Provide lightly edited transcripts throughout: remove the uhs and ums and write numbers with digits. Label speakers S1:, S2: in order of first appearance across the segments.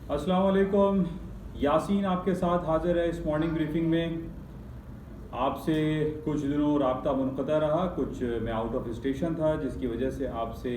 S1: अस्सलाम वालेकुम। यासीन आपके साथ हाजिर है इस मॉर्निंग ब्रीफिंग में। आपसे कुछ दिनों रब्ता मुनक़ता रहा, कुछ मैं आउट ऑफ स्टेशन था, जिसकी वजह से आपसे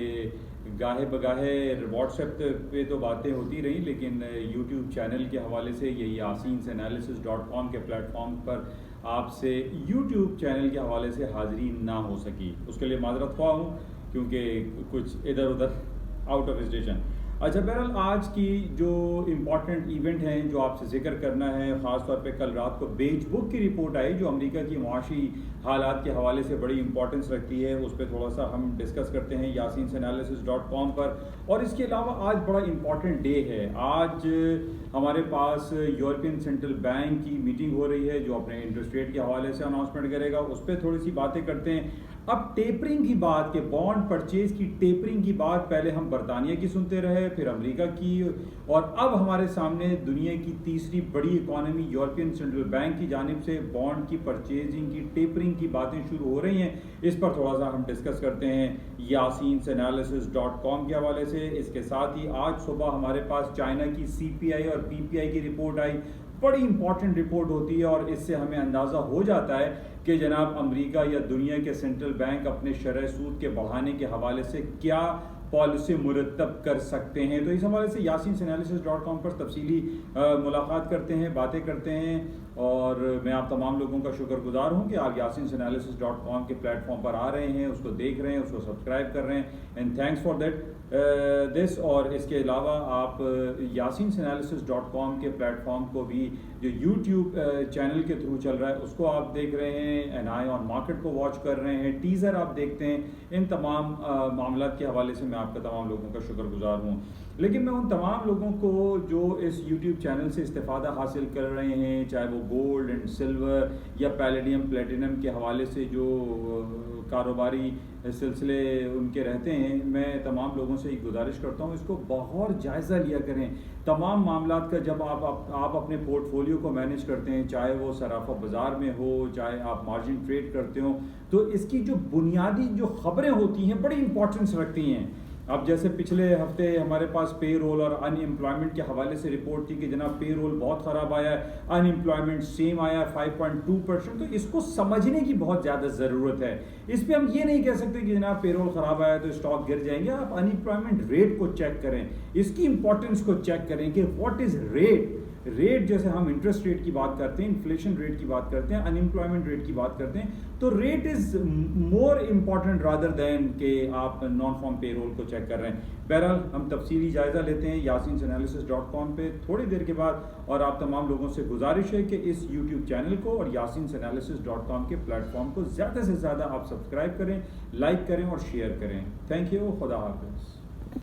S1: गाहे बगाहे व्हाट्सएप पे तो बातें होती रहीं, लेकिन यूट्यूब चैनल के हवाले से ये yasinanalysis.com के प्लेटफॉर्म पर आपसे यूट्यूब चैनल के हवाले से हाज़िरी ना हो सकी। उसके लिए माज़रत ख्वाह हूँ, क्योंकि कुछ इधर उधर आउट ऑफ स्टेशन। अच्छा, बहरहाल आज की जो इम्पॉर्टेंट इवेंट हैं जो आपसे जिक्र करना है, ख़ास तौर पे कल रात को बेज बुक की रिपोर्ट आई जो अमेरिका की मुआशी हालात के हवाले से बड़ी इंपॉर्टेंस रखती है। उस पर थोड़ा सा हम डिस्कस करते हैं yasinanalysis.com पर। और इसके अलावा आज बड़ा इम्पॉर्टेंट डे है। आज हमारे पास यूरोपियन सेंट्रल बैंक की मीटिंग हो रही है जो अपने इंटरेस्ट रेट के हवाले से अनाउंसमेंट करेगा। उस पर थोड़ी सी बातें करते हैं। अब टेपरिंग की बात, के बॉन्ड परचेज की टेपरिंग की बात पहले हम बरतानिया की सुनते रहे, फिर अमेरिका की, और अब हमारे सामने दुनिया की तीसरी बड़ी इकॉनमी यूरोपियन सेंट्रल बैंक की जानिब से बॉन्ड की परचेजिंग की टेपरिंग की बातें शुरू हो रही हैं। इस पर थोड़ा सा हम डिस्कस करते हैं yasinanalysis.com के हवाले से। इसके साथ ही आज सुबह हमारे पास चाइना की CPI और PPI की रिपोर्ट आई। बड़ी इंपॉर्टेंट रिपोर्ट होती है और इससे हमें अंदाज़ा हो जाता है कि जनाब अमेरिका या दुनिया के सेंट्रल बैंक अपने शरह सूद के बढ़ाने के हवाले से क्या पॉलिसी मुरतब कर सकते हैं। तो इस हवाले से yasinanalysis.com पर तफसीली मुलाकात करते हैं, बातें करते हैं। और मैं आप तमाम लोगों का शुक्रगुजार हूं कि आप yasinanalysis.com के प्लेटफॉर्म पर आ रहे हैं, उसको देख रहे हैं, उसको सब्सक्राइब कर रहे हैं, and thanks for that this. और इसके अलावा आप yasinanalysis.com के प्लेटफॉर्म को भी जो यूट्यूब चैनल के थ्रू चल रहा है उसको आप देख रहे हैं, एन आई ऑन मार्केट को वॉच कर रहे हैं, टीज़र आप देखते हैं। इन तमाम मामलात के हवाले से मैं आपका तमाम लोगों का शुक्रगुजार हूँ। लेकिन मैं उन तमाम लोगों को जो इस यूट्यूब चैनल से इस्तेफ़ादा हासिल कर रहे हैं, चाहे वो गोल्ड एंड सिल्वर या पैलेडियम प्लेटिनम के हवाले से जो कारोबारी सिलसिले उनके रहते हैं, मैं तमाम लोगों से ही गुजारिश करता हूँ इसको बहुत जायज़ा लिया करें। तमाम मामलात का जब आप अपने पोर्टफोलियो को मैनेज करते हैं, चाहे वो सराफा बाज़ार में हो, चाहे आप मार्जिन ट्रेड करते हो, तो इसकी जो बुनियादी जो ख़बरें होती हैं बड़ी इंपॉर्टेंस रखती हैं। अब जैसे पिछले हफ्ते हमारे पास पे रोल और अनएम्प्लॉयमेंट के हवाले से रिपोर्ट थी कि जनाब पे रोल बहुत ख़राब आया है, अनएम्प्लॉयमेंट सेम आया 5.2%। तो इसको समझने की बहुत ज़्यादा ज़रूरत है। इस पर हम ये नहीं कह सकते कि जनाब पे रोल ख़राब आया तो स्टॉक गिर जाएंगे। आप अनएम्प्लॉयमेंट रेट को चेक करें, इसकी इंपॉर्टेंस को चेक करें कि व्हाट इज़ रेट जैसे हम इंटरेस्ट रेट की बात करते हैं, इन्फ्लेशन रेट की बात करते हैं, अनएम्प्लॉयमेंट रेट की बात करते हैं, तो rate is more important rather than कि आप नॉन फॉर्म पे रोल को चेक कर रहे हैं। बहरहाल हम तफसीली जायज़ा लेते हैं yasinanalysis.com पे थोड़ी देर के बाद। और आप तमाम लोगों से गुजारिश है कि इस यूट्यूब चैनल को और yasinanalysis.com के प्लेटफॉर्म को ज़्यादा से ज़्यादा आप सब्सक्राइब करें, लाइक करें और शेयर करें। Thank you. खुदा हाफिज़।